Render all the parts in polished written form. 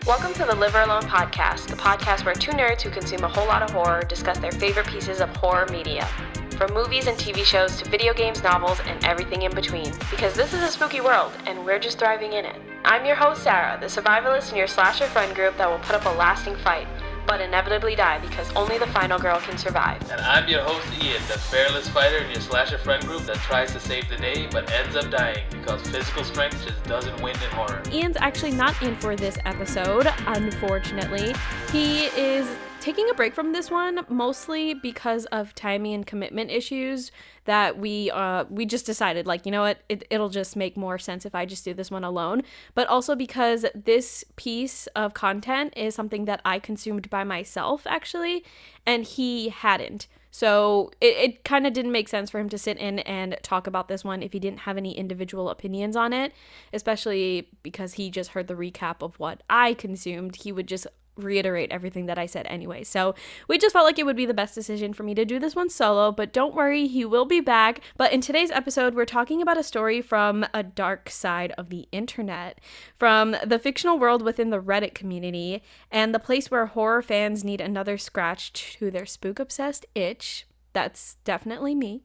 Welcome to the Live Alone podcast, the podcast where two nerds who consume a whole lot of horror discuss their favorite pieces of horror media. From movies and TV shows to video games, novels, and everything in between. Because this is a spooky world, and we're just thriving in it. I'm your host, Sarah, the survivalist in your slasher friend group that will put up a lasting fight, but inevitably die because only the final girl can survive. And I'm your host, Ian, the fearless fighter in your slasher friend group that tries to save the day but ends up dying because physical strength just doesn't win in horror. Ian's actually not in for this episode, unfortunately. He is taking a break from this one, mostly because of timing and commitment issues that we just decided, like, you know what, it'll just make more sense if I just do this one alone, but also because this piece of content is something that I consumed by myself, actually, and he hadn't. So it kind of didn't make sense for him to sit in and talk about this one if he didn't have any individual opinions on it, especially because he just heard the recap of what I consumed. He would just reiterate everything that I said anyway. So we just felt like it would be the best decision for me to do this one solo, but don't worry, he will be back. But in today's episode, we're talking about a story from a dark side of the internet, from the fictional world within the Reddit community, and the place where horror fans need another scratch to their spook-obsessed itch. That's definitely me.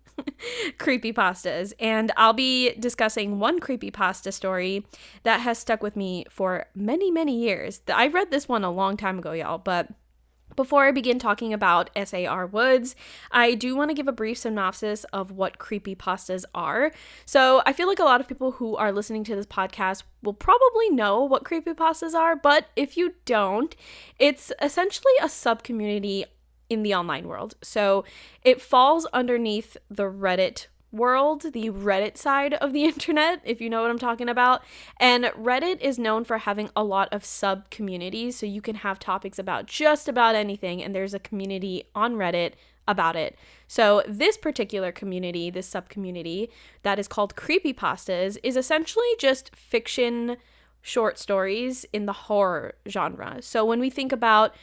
Creepypastas. And I'll be discussing one creepypasta story that has stuck with me for many, many years. I read this one a long time ago, y'all, but before I begin talking about S.A.R. Woods, I do want to give a brief synopsis of what creepypastas are. So I feel like a lot of people who are listening to this podcast will probably know what creepypastas are, but if you don't, it's essentially a sub-community in the online world. So it falls underneath the Reddit world, the Reddit side of the internet, if you know what I'm talking about. And Reddit is known for having a lot of sub-communities, so you can have topics about just about anything, and there's a community on Reddit about it. So this particular community, this sub-community that is called Creepypastas, is essentially just fiction short stories in the horror genre. So when we think about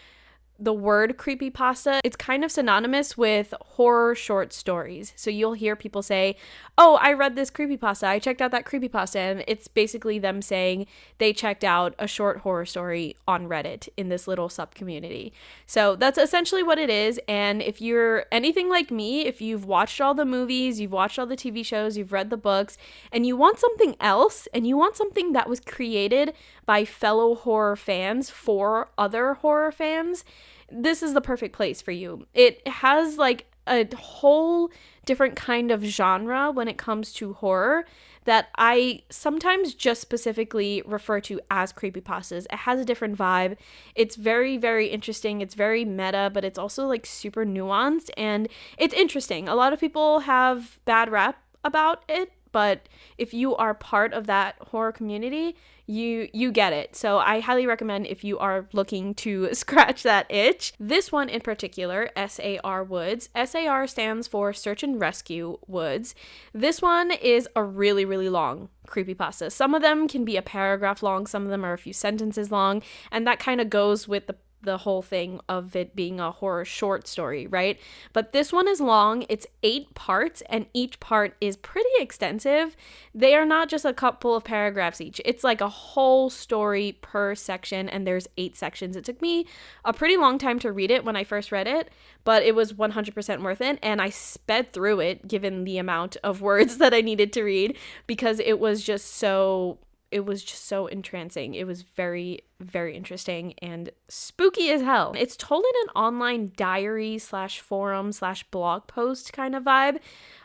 the word creepypasta, it's kind of synonymous with horror short stories. So you'll hear people say, oh, I read this creepypasta, I checked out that creepypasta, and it's basically them saying they checked out a short horror story on Reddit in this little sub-community. So that's essentially what it is, and if you're anything like me, if you've watched all the movies, you've watched all the TV shows, you've read the books, and you want something else, and you want something that was created by fellow horror fans for other horror fans, this is the perfect place for you. It has like a whole different kind of genre when it comes to horror that I sometimes just specifically refer to as creepypastas. It has a different vibe. It's very, very interesting. It's very meta, but it's also like super nuanced and it's interesting. A lot of people have bad rap about it, but if you are part of that horror community, you get it. So I highly recommend if you are looking to scratch that itch. This one in particular, S.A.R. Woods. S.A.R. stands for Search and Rescue Woods. This one is a really, really long creepypasta. Some of them can be a paragraph long, some of them are a few sentences long, and that kind of goes with the whole thing of it being a horror short story, right? But this one is long. It's 8 parts, and each part is pretty extensive. They are not just a couple of paragraphs each. It's like a whole story per section, and there's 8 sections. It took me a pretty long time to read it when I first read it, but it was 100% worth it, and I sped through it given the amount of words that I needed to read because it was just so entrancing. It was very, very interesting and spooky as hell. It's told in an online diary / forum / blog post kind of vibe.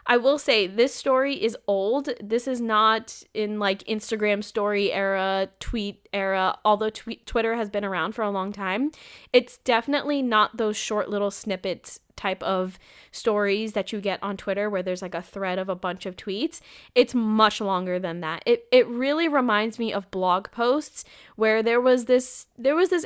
I will say this story is old. This is not in like Instagram story era, tweet era, although Twitter has been around for a long time. It's definitely not those short little snippets type of stories that you get on Twitter where there's like a thread of a bunch of tweets. It's much longer than that. It really reminds me of blog posts where there was this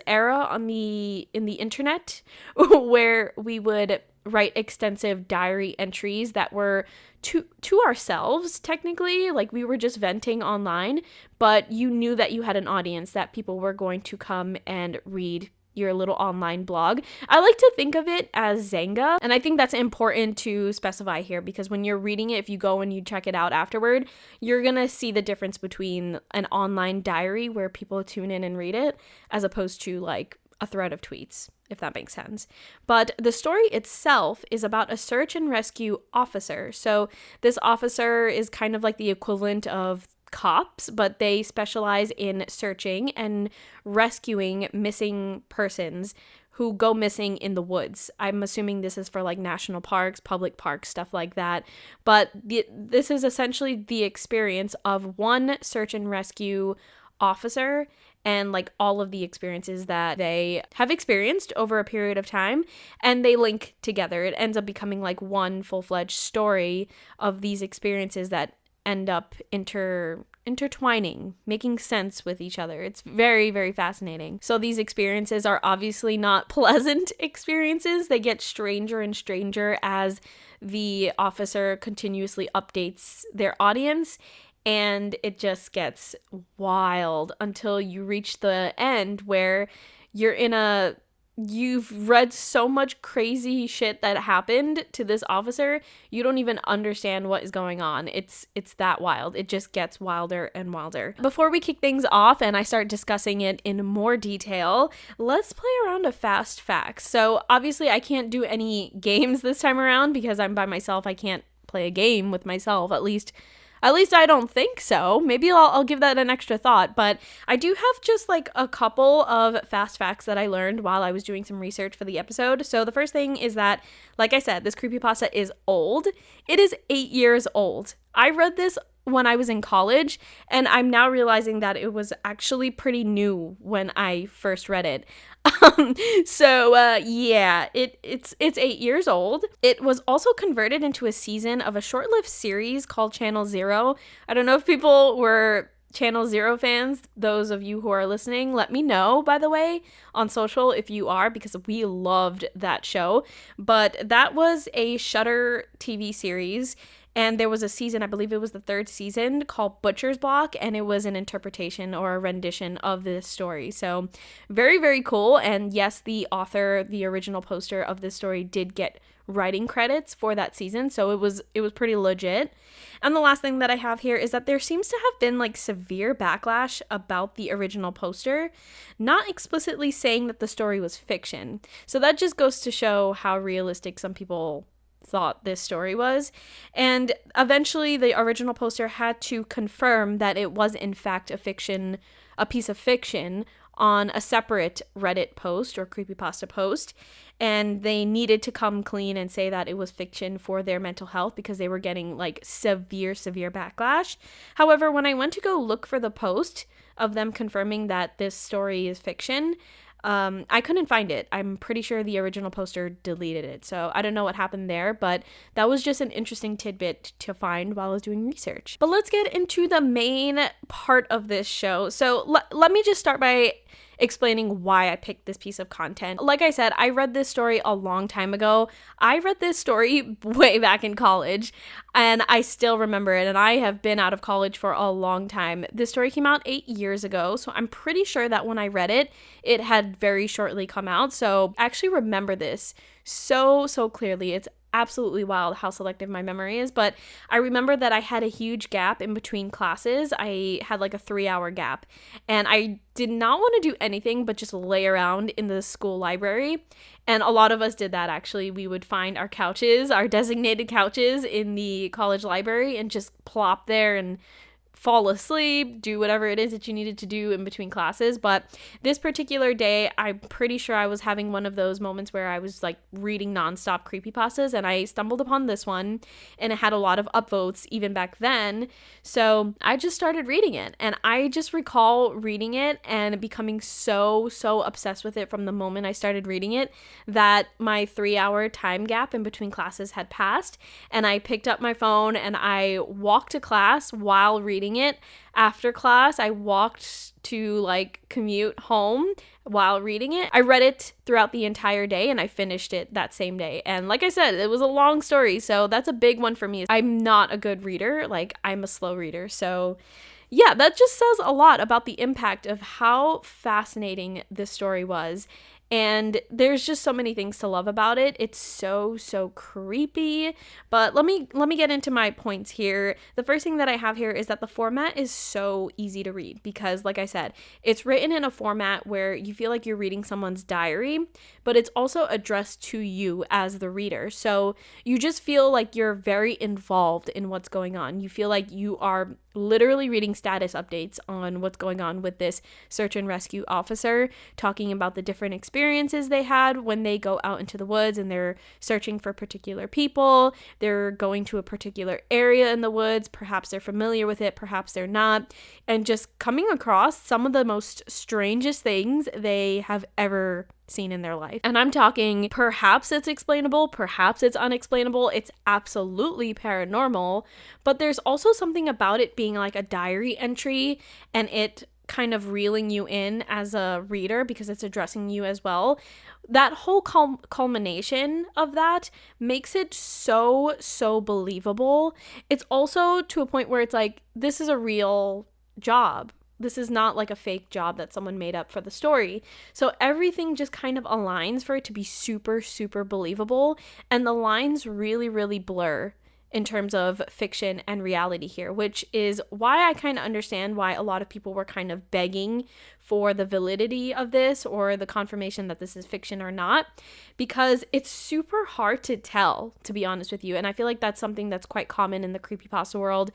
era in the internet where we would write extensive diary entries that were to ourselves, technically, like we were just venting online, but you knew that you had an audience, that people were going to come and read your little online blog. I like to think of it as Zanga, and I think that's important to specify here because when you're reading it, if you go and you check it out afterward, you're gonna see the difference between an online diary where people tune in and read it as opposed to like a thread of tweets, if that makes sense. But the story itself is about a search and rescue officer. So this officer is kind of like the equivalent of cops, but they specialize in searching and rescuing missing persons who go missing in the woods. I'm assuming this is for like national parks, public parks, stuff like that. But this is essentially the experience of one search and rescue officer and like all of the experiences that they have experienced over a period of time, and they link together. It ends up becoming like one full-fledged story of these experiences that end up intertwining, making sense with each other. It's very, very fascinating. So these experiences are obviously not pleasant experiences. They get stranger and stranger as the officer continuously updates their audience, and it just gets wild until you reach the end where you've read so much crazy shit that happened to this officer, you don't even understand what is going on. It's that wild. It just gets wilder and wilder. Before we kick things off and I start discussing it in more detail, let's play around a fast facts. So obviously I can't do any games this time around because I'm by myself. I can't play a game with myself, at least I don't think so. Maybe I'll give that an extra thought, but I do have just like a couple of fast facts that I learned while I was doing some research for the episode. So the first thing is that, like I said, this creepypasta is old. It is 8 years old. I read this when I was in college, and I'm now realizing that it was actually pretty new when I first read it. It's 8 years old. It was also converted into a season of a short-lived series called Channel Zero. I don't know if people were Channel Zero fans. Those of you who are listening, let me know, by the way, on social if you are, because we loved that show. But that was a Shudder TV series. And there was a season, I believe it was the 3rd season, called Butcher's Block, and it was an interpretation or a rendition of this story. So very, very cool. And yes, the author, the original poster of this story, did get writing credits for that season. So it was pretty legit. And the last thing that I have here is that there seems to have been like severe backlash about the original poster, not explicitly saying that the story was fiction. So that just goes to show how realistic some people thought this story was. And eventually the original poster had to confirm that it was in fact a piece of fiction on a separate Reddit post or creepypasta post, and they needed to come clean and say that it was fiction for their mental health because they were getting like severe backlash. However, when I went to go look for the post of them confirming that this story is fiction, I couldn't find it. I'm pretty sure the original poster deleted it. So I don't know what happened there, but that was just an interesting tidbit to find while I was doing research. But let's get into the main part of this show. So let me just start by explaining why I picked this piece of content. Like I said, I read this story a long time ago. I read this story way back in college, and I still remember it, and I have been out of college for a long time. This story came out 8 years ago, so I'm pretty sure that when I read it, it had very shortly come out. So I actually remember this so clearly. It's absolutely wild how selective my memory is, but I remember that I had a huge gap in between classes. I had like a 3-hour gap, and I did not want to do anything but just lay around in the school library. And a lot of us did that, actually. We would find our couches, our designated couches in the college library, and just plop there and fall asleep, do whatever it is that you needed to do in between classes. But this particular day, I'm pretty sure I was having one of those moments where I was like reading nonstop creepypastas, and I stumbled upon this one, and it had a lot of upvotes even back then. So I just started reading it, and I just recall reading it and becoming so obsessed with it from the moment I started reading it that my 3-hour time gap in between classes had passed, and I picked up my phone and I walked to class while reading it. After class, I walked to like commute home while reading it. I read it throughout the entire day, and I finished it that same day. And like I said, it was a long story, so that's a big one for me. I'm not a good reader, like I'm a slow reader. So yeah, that just says a lot about the impact of how fascinating this story was. And there's just so many things to love about it. It's so creepy. But let me get into my points here. The first thing that I have here is that the format is so easy to read because, like I said, it's written in a format where you feel like you're reading someone's diary, but it's also addressed to you as the reader. So you just feel like you're very involved in what's going on. You feel like you are literally reading status updates on what's going on with this search and rescue officer, talking about the different experiences they had when they go out into the woods and they're searching for particular people. They're going to a particular area in the woods. Perhaps they're familiar with it, perhaps they're not. And just coming across some of the most strangest things they have ever seen in their life. And I'm talking perhaps it's explainable, perhaps it's unexplainable, it's absolutely paranormal, but there's also something about it being like a diary entry and it kind of reeling you in as a reader because it's addressing you as well. That whole culmination of that makes it so believable. It's also to a point where it's like, this is a real job. This is not like a fake job that someone made up for the story. So everything just kind of aligns for it to be super believable. And the lines really blur in terms of fiction and reality here, which is why I kind of understand why a lot of people were kind of begging for the validity of this or the confirmation that this is fiction or not, because it's super hard to tell, to be honest with you. And I feel like that's something that's quite common in the creepypasta world.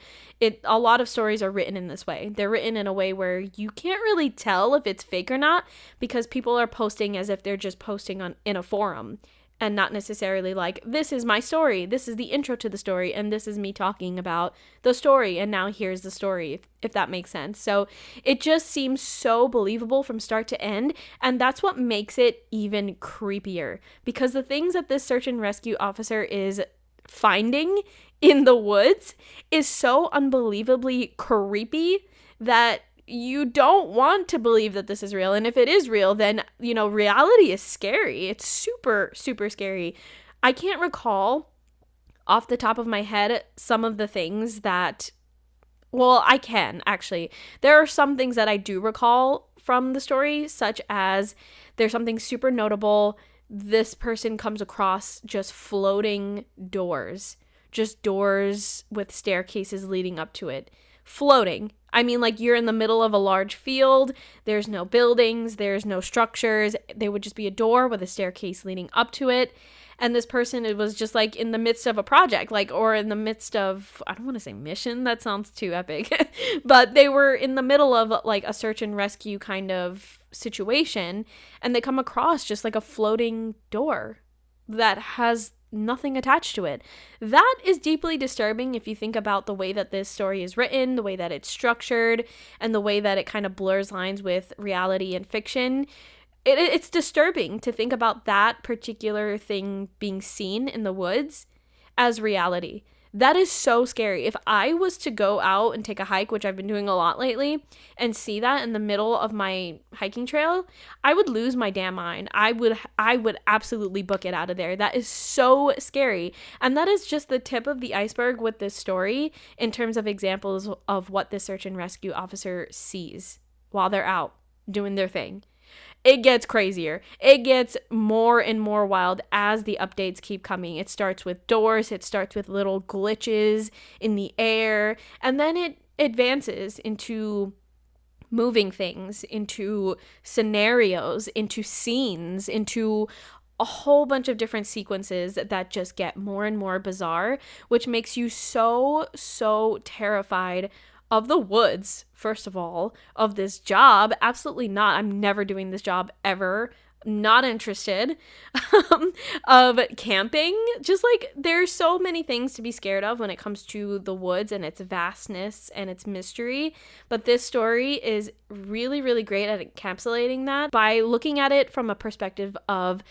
A lot of stories are written in this way. They're written in a way where you can't really tell if it's fake or not because people are posting as if they're just posting in a forum. And not necessarily like, this is my story, this is the intro to the story, and this is me talking about the story, and now here's the story, if that makes sense. So it just seems so believable from start to end, and that's what makes it even creepier. Because the things that this search and rescue officer is finding in the woods is so unbelievably creepy that you don't want to believe that this is real. And if it is real, then, reality is scary. It's super scary. I can't recall off the top of my head some of the things that, well, I can actually. There are some things that I do recall from the story, such as there's something super notable. This person comes across just floating doors, just doors with staircases leading up to it. Floating. I mean, like, you're in the middle of a large field, there's no buildings, there's no structures, there would just be a door with a staircase leading up to it, and this person, it was just, like, in the midst of a project, like, or in the midst of, I don't want to say mission, that sounds too epic, but they were in the middle of, like, a search and rescue kind of situation, and they come across just, like, a floating door that has nothing attached to it. That is deeply disturbing if you think about the way that this story is written, the way that it's structured, and the way that it kind of blurs lines with reality and fiction. It's disturbing to think about that particular thing being seen in the woods as reality. That is so scary. If I was to go out and take a hike, which I've been doing a lot lately, and see that in the middle of my hiking trail, I would lose my damn mind. I would absolutely book it out of there. That is so scary. And that is just the tip of the iceberg with this story in terms of examples of what the search and rescue officer sees while they're out doing their thing. It gets crazier. It gets more and more wild as the updates keep coming. It starts with doors, it starts with little glitches in the air, and then it advances into moving things, into scenarios, into scenes, into a whole bunch of different sequences that just get more and more bizarre, which makes you so terrified of the woods, first of all, of this job. Absolutely not. I'm never doing this job ever. Not interested. Of camping. Just like, there's so many things to be scared of when it comes to the woods and its vastness and its mystery. But this story is really great at encapsulating that by looking at it from a perspective of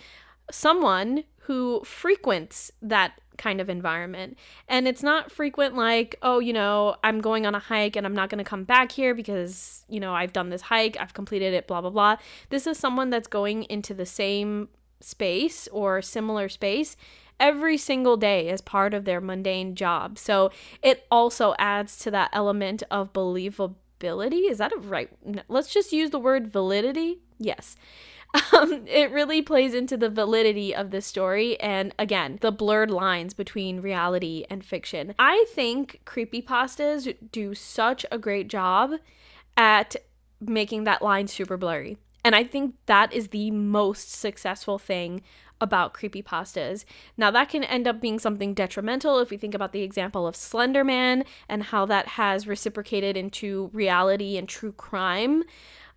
someone who frequents that kind of environment. And it's not frequent like, oh, I'm going on a hike and I'm not going to come back here because, I've done this hike, I've completed it, blah, blah, blah. This is someone that's going into the same space or similar space every single day as part of their mundane job. So it also adds to that element of believability. Is that a right? Let's just use the word validity. Yes. It really plays into the validity of this story and, again, the blurred lines between reality and fiction. I think creepypastas do such a great job at making that line super blurry. And I think that is the most successful thing about creepypastas. Now, that can end up being something detrimental if we think about the example of Slender Man and how that has reciprocated into reality and true crime.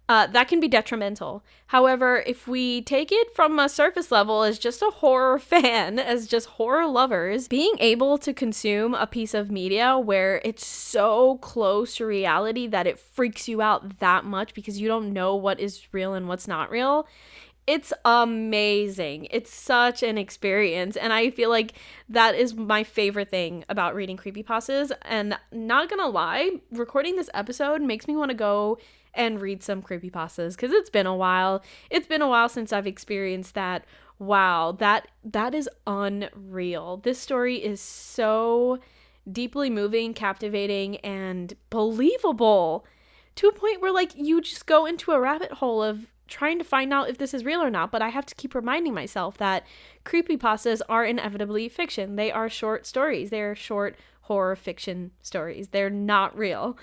That can be detrimental. However, if we take it from a surface level as just a horror fan, as just horror lovers, being able to consume a piece of media where it's so close to reality that it freaks you out that much because you don't know what is real and what's not real, it's amazing. It's such an experience. And I feel like that is my favorite thing about reading creepypastas. And not gonna lie, recording this episode makes me want to go and read some creepypastas because it's been a while. It's been a while since I've experienced that. Wow, that is unreal. This story is so deeply moving, captivating, and believable to a point where, like, you just go into a rabbit hole of trying to find out if this is real or not. But I have to keep reminding myself that creepypastas are inevitably fiction. They are short stories. They're short horror fiction stories. They're not real.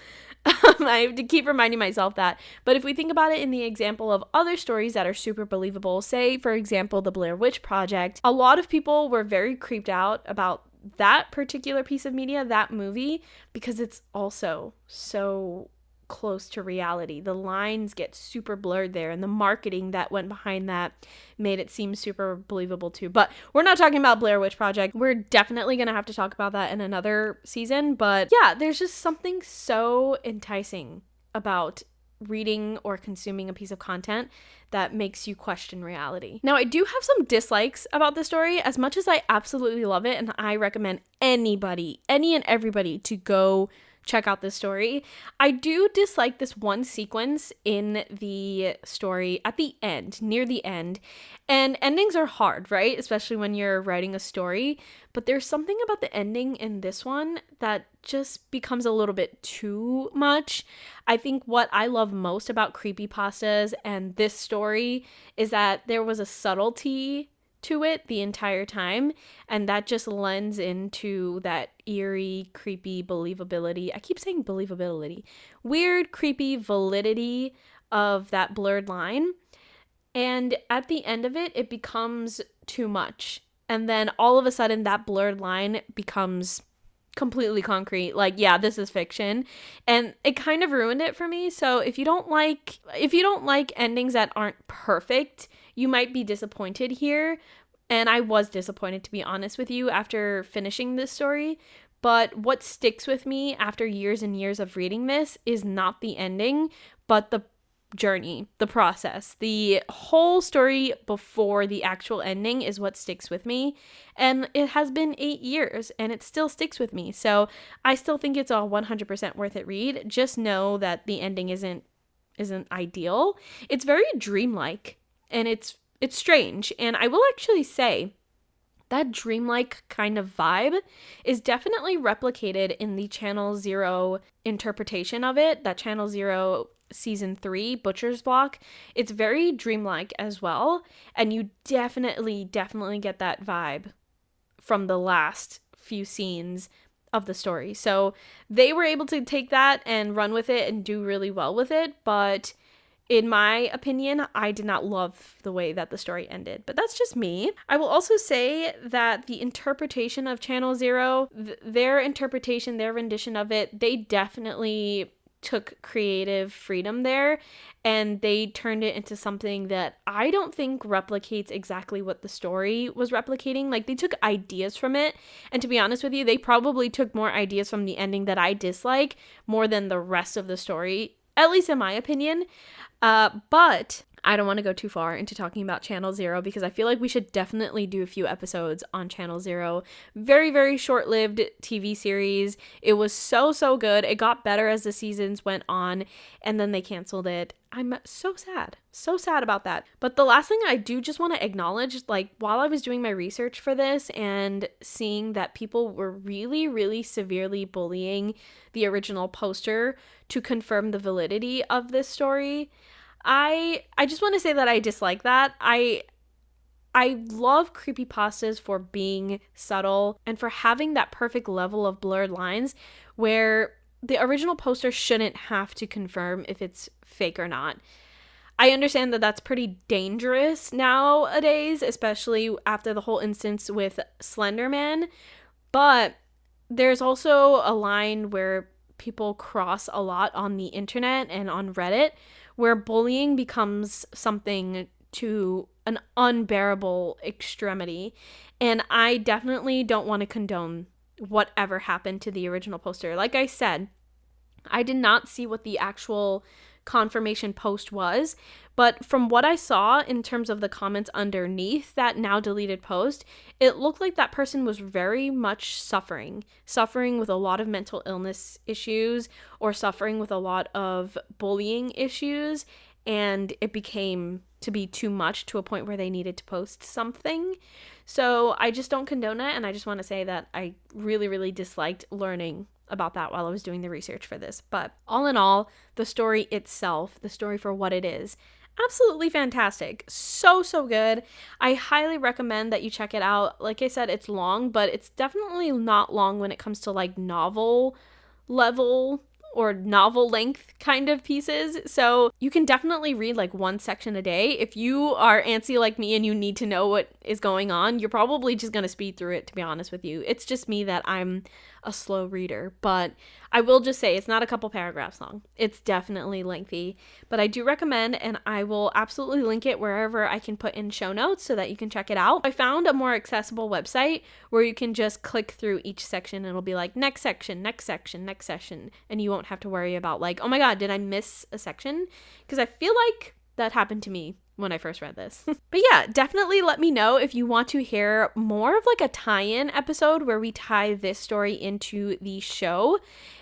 I have to keep reminding myself that. But if we think about it in the example of other stories that are super believable, say, for example, the Blair Witch Project, a lot of people were very creeped out about that particular piece of media, that movie, because it's also so close to reality. The lines get super blurred there, and the marketing that went behind that made it seem super believable too. But we're not talking about Blair Witch Project. We're definitely gonna have to talk about that in another season. But yeah, there's just something so enticing about reading or consuming a piece of content that makes you question reality. Now, I do have some dislikes about the story. As much as I absolutely love it, and I recommend anybody, any and everybody, to go check out this story, I do dislike this one sequence in the story at the end, near the end. And endings are hard, right? Especially when you're writing a story. But there's something about the ending in this one that just becomes a little bit too much. I think what I love most about creepypastas and this story is that there was a subtlety to it the entire time, and that just lends into that eerie, creepy believability. I keep saying believability. Weird, creepy validity of that blurred line. And at the end of it, it becomes too much. And then all of a sudden that blurred line becomes completely concrete. Like, yeah, this is fiction. And it kind of ruined it for me. So if you don't like endings that aren't perfect, you might be disappointed here. And I was disappointed, to be honest with you, after finishing this story. But what sticks with me after years and years of reading this is not the ending, but the journey, the process. The whole story before the actual ending is what sticks with me. And it has been 8 years and it still sticks with me. So I still think it's a 100% worth it read. Just know that the ending isn't ideal. It's very dreamlike and it's strange. And I will actually say that dreamlike kind of vibe is definitely replicated in the Channel Zero interpretation of it, that Channel Zero season 3 Butcher's Block. It's very dreamlike as well, and you definitely get that vibe from the last few scenes of the story. So they were able to take that and run with it and do really well with it, but in my opinion, I did not love the way that the story ended, but that's just me. I will also say that the interpretation of Channel Zero, their interpretation, their rendition of it, they definitely took creative freedom there, and they turned it into something that I don't think replicates exactly what the story was replicating. Like, they took ideas from it, and to be honest with you, they probably took more ideas from the ending that I dislike more than the rest of the story, at least in my opinion. But I don't want to go too far into talking about Channel Zero because I feel like we should definitely do a few episodes on Channel Zero. Very, very short-lived TV series. It was so good. It got better as the seasons went on, and then they canceled it. I'm so sad about that. But the last thing I do just want to acknowledge, like, while I was doing my research for this and seeing that people were really severely bullying the original poster to confirm the validity of this story, I just want to say that I dislike that. I love creepypastas for being subtle and for having that perfect level of blurred lines where the original poster shouldn't have to confirm if it's fake or not. I understand that that's pretty dangerous nowadays, especially after the whole instance with Slender Man, but there's also a line where people cross a lot on the internet and on Reddit where bullying becomes something to an unbearable extremity, and I definitely don't want to condone whatever happened to the original poster. Like I said, I did not see what the actual confirmation post was, but from what I saw in terms of the comments underneath that now deleted post, it looked like that person was very much suffering with a lot of mental illness issues or suffering with a lot of bullying issues, and it became to be too much to a point where they needed to post something. So I just don't condone it, and I just want to say that I really, really disliked learning about that while I was doing the research for this. But all in all, the story itself, the story for what it is, absolutely fantastic. So good. I highly recommend that you check it out. Like I said, it's long, but it's definitely not long when it comes to like novel level or novel length kind of pieces. So you can definitely read like one section a day. If you are antsy like me and you need to know what is going on, you're probably just going to speed through it, to be honest with you. It's just me that I'm a slow reader, but I will just say it's not a couple paragraphs long. It's definitely lengthy, but I do recommend, and I will absolutely link it wherever I can put in show notes so that you can check it out. I found a more accessible website where you can just click through each section and it'll be like next section, next section, next section, and you won't have to worry about like, oh my god, did I miss a section? Because I feel like that happened to me when I first read this. But yeah, definitely let me know if you want to hear more of like a tie-in episode where we tie this story into the show.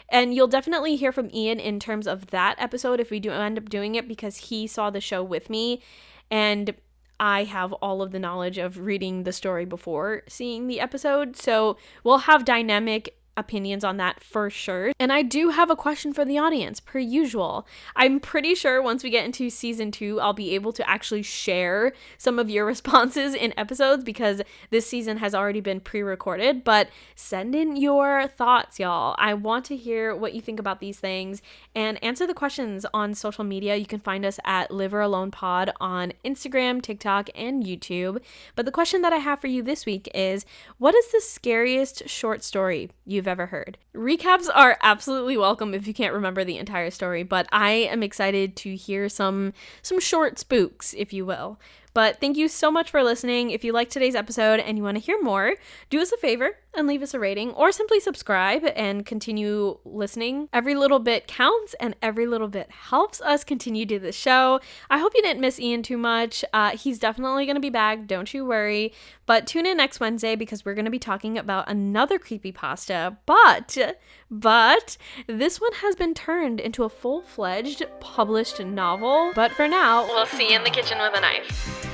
And you'll definitely hear from Ian in terms of that episode if we do end up doing it, because he saw the show with me and I have all of the knowledge of reading the story before seeing the episode. So we'll have dynamic opinions on that for sure. And I do have a question for the audience, per usual. I'm pretty sure once we get into season 2, I'll be able to actually share some of your responses in episodes because this season has already been pre-recorded, but send in your thoughts, y'all. I want to hear what you think about these things and answer the questions on social media. You can find us at liveralonepod on Instagram, TikTok, and YouTube. But the question that I have for you this week is, what is the scariest short story you've ever heard? Recaps are absolutely welcome if you can't remember the entire story, but I am excited to hear some short spooks, if you will. But thank you so much for listening. If you liked today's episode and you want to hear more, do us a favor and leave us a rating, or simply subscribe and continue listening. Every little bit counts and every little bit helps us continue to the show. I hope you didn't miss Ian too much. He's definitely going to be back, don't you worry. But tune in next Wednesday because we're going to be talking about another creepypasta. But this one has been turned into a full-fledged published novel. But for now, We'll see you in the kitchen with a knife.